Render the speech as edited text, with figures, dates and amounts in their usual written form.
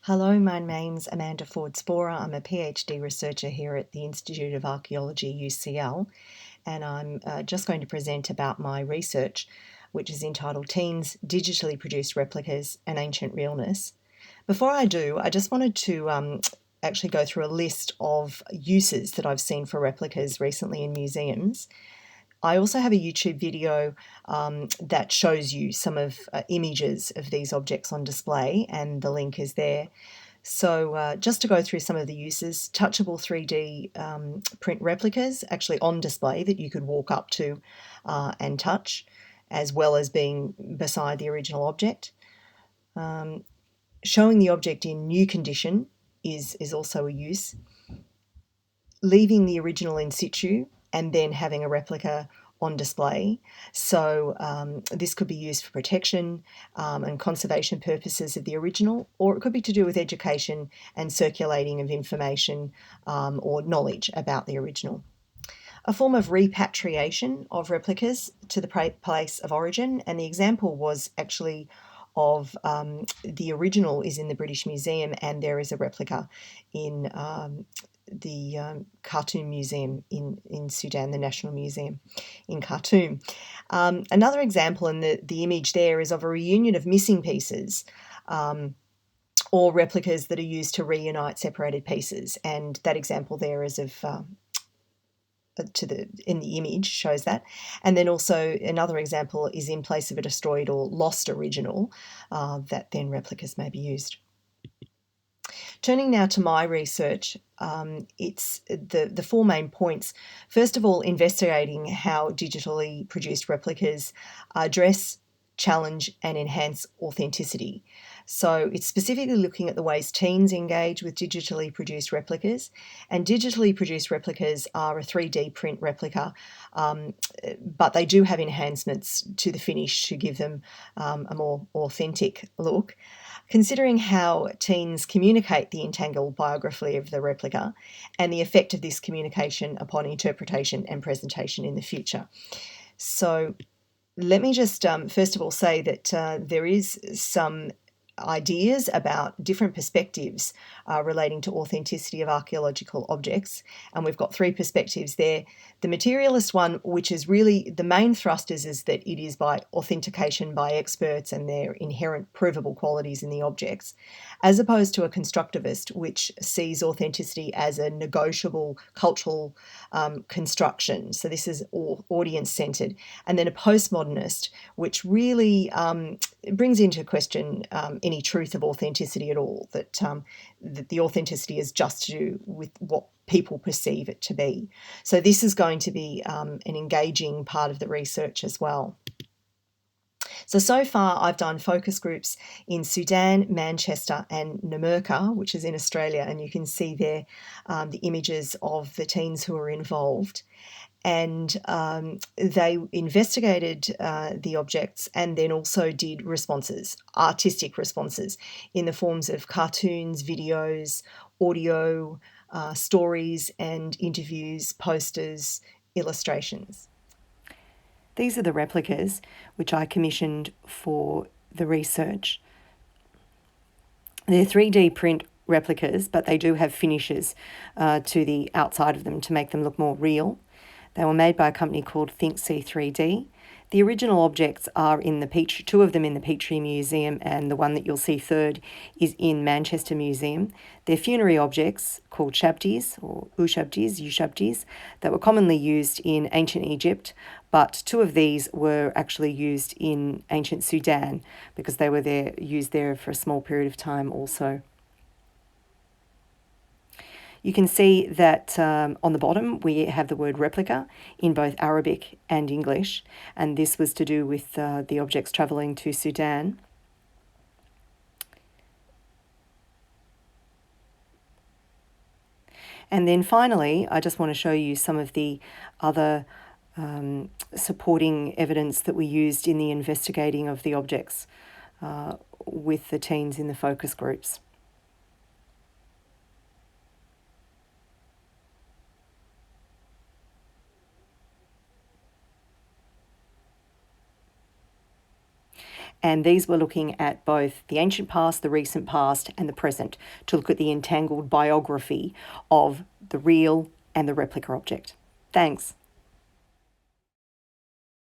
Hello, my name's Amanda Ford-Sporer. I'm a PhD researcher here at the Institute of Archaeology, UCL, and I'm just going to present about my research, which is entitled Teens Digitally Produced Replicas and Ancient Realness. Before I do, I just wanted to actually go through a list of uses that I've seen for replicas recently in museums. I also have a YouTube video that shows you some of images of these objects on display, and the link is there. So just to go through some of the uses, touchable 3D print replicas actually on display that you could walk up to and touch, as well as being beside the original object. Showing the object in new condition is also a use. Leaving the original in situ and then having a replica on display. So this could be used for protection and conservation purposes of the original, or it could be to do with education and circulating of information or knowledge about the original. A form of repatriation of replicas to the place of origin, and the example was actually of the original is in the British Museum, and there is a replica in the Khartoum Museum in Sudan, the National Museum in Khartoum. Another example, and the image there is of a reunion of missing pieces or replicas that are used to reunite separated pieces, and that example there is of in the image shows that. And then also another example is in place of a destroyed or lost original that then replicas may be used. Turning now to my research, it's the four main points. First of all, investigating how digitally produced replicas address, challenge, and enhance authenticity. So it's specifically looking at the ways teens engage with digitally produced replicas, and digitally produced replicas are a 3D print replica, but they do have enhancements to the finish to give them a more authentic look. Considering how teens communicate the intangled biography of the replica and the effect of this communication upon interpretation and presentation in the future. So let me just first of all say that there is some ideas about different perspectives relating to authenticity of archaeological objects, and we've got three perspectives there. The materialist one, which is really the main thrust, is that it is by authentication by experts and their inherent provable qualities in the objects, as opposed to a constructivist, which sees authenticity as a negotiable cultural construction. So this is audience-centered. And then a postmodernist, which really brings into question any truth of authenticity at all, that the authenticity is just to do with what people perceive it to be. So this is going to be an engaging part of the research as well. So far I've done focus groups in Sudan, Manchester and Namurka, which is in Australia, and you can see there the images of the teens who are involved. And they investigated the objects and then also did responses, artistic responses, in the forms of cartoons, videos, audio, stories and interviews, posters, illustrations. These are the replicas which I commissioned for the research. They're 3D print replicas, but they do have finishes to the outside of them to make them look more real. They were made by a company called Think C3D. The original objects are in the two of them in the Petrie Museum, and the one that you'll see third is in Manchester Museum. They're funerary objects called shabtis or ushabtis that were commonly used in ancient Egypt, but two of these were actually used in ancient Sudan because they were used there for a small period of time also. You can see that on the bottom we have the word replica in both Arabic and English, and this was to do with the objects travelling to Sudan. And then finally, I just want to show you some of the other supporting evidence that we used in the investigating of the objects with the teens in the focus groups. And these were looking at both the ancient past, the recent past, and the present to look at the entangled biography of the real and the replica object. Thanks.